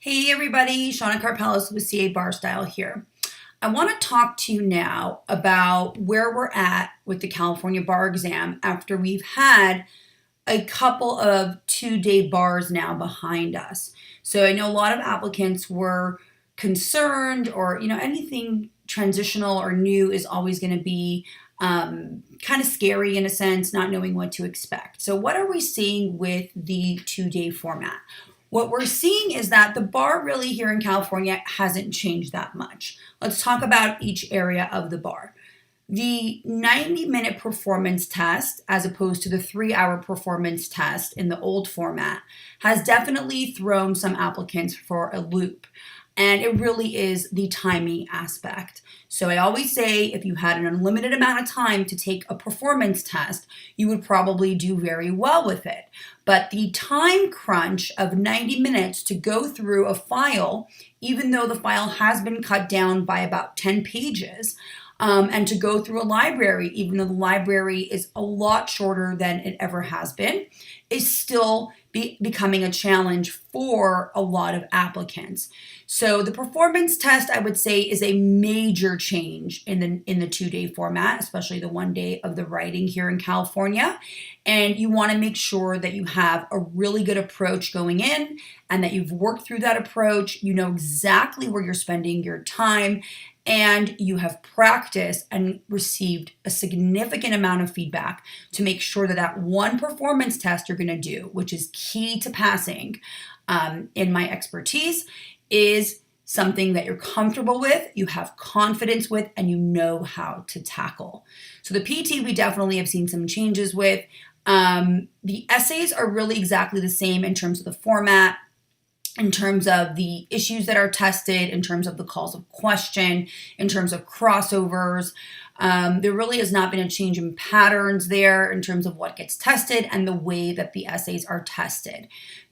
Hey everybody, Shana Karpeles with CA Bar Style here. I want to talk to you now about where we're at with the California bar exam after we've had a couple of two-day bars now behind us. So I know a lot of applicants were concerned or, anything transitional or new is always going to be kind of scary in a sense, not knowing what to expect. So what are we seeing with the two-day format? What we're seeing is that the bar really here in California hasn't changed that much. Let's talk about each area of the bar. The 90-minute performance test, as opposed to the 3-hour performance test in the old format, has definitely thrown some applicants for a loop. And it really is the timing aspect. So I always say if you had an unlimited amount of time to take a performance test, you would probably do very well with it. But the time crunch of 90 minutes to go through a file, even though the file has been cut down by about 10 pages, and to go through a library, even though the library is a lot shorter than it ever has been, is still becoming a challenge for a lot of applicants. So the performance test, I would say, is a major change in the two-day format, especially the one day of the writing here in California. And you want to make sure that you have a really good approach going in and that you've worked through that approach. You know exactly where you're spending your time, and you have practiced and received a significant amount of feedback to make sure that that one performance test you're going to do, which is key to passing in my expertise, is something that you're comfortable with, you have confidence with, and you know how to tackle. So the PT, we definitely have seen some changes with. The essays are really exactly the same in terms of the format, in terms of the issues that are tested, in terms of the calls of question, in terms of crossovers. There really has not been a change in patterns there in terms of what gets tested and the way that the essays are tested.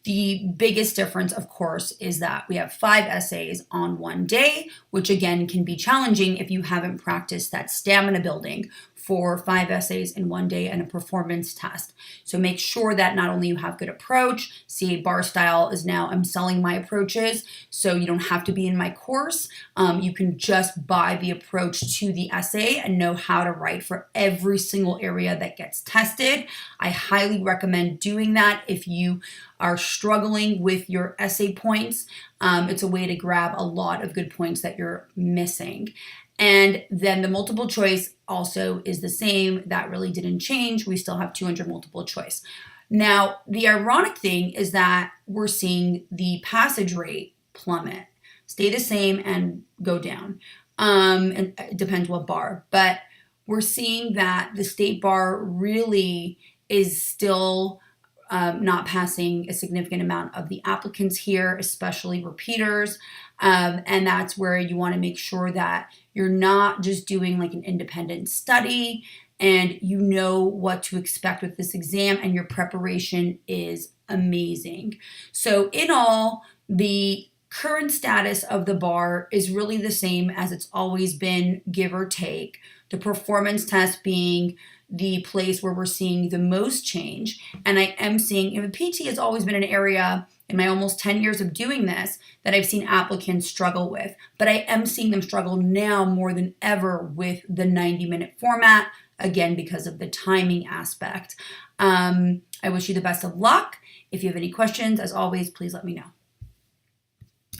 The biggest difference, of course, is that we have 5 essays on one day, which again can be challenging if you haven't practiced that stamina building for 5 essays in one day and a performance test. So make sure that not only you have good approach, CA Bar Style is now, I'm selling my approaches, so you don't have to be in my course. You can just buy the approach to the essay and know how to write for every single area that gets tested. I highly recommend doing that if you are struggling with your essay points. It's a way to grab a lot of good points that you're missing. And then the multiple choice also is the same. That really didn't change. We still have 200 multiple choice. Now, the ironic thing is that we're seeing the passage rate plummet, stay the same and go down. And it depends what bar, but we're seeing that the state bar really is still not passing a significant amount of the applicants here, especially repeaters. And that's where you want to make sure that you're not just doing like an independent study and you know what to expect with this exam and your preparation is amazing. So in all, the current status of the bar is really the same as it's always been, give or take. The performance test being the place where we're seeing the most change. And I am seeing, PT has always been an area in my almost 10 years of doing this that I've seen applicants struggle with. But I am seeing them struggle now more than ever with the 90-minute format, again, because of the timing aspect. I wish you the best of luck. If you have any questions, as always, please let me know.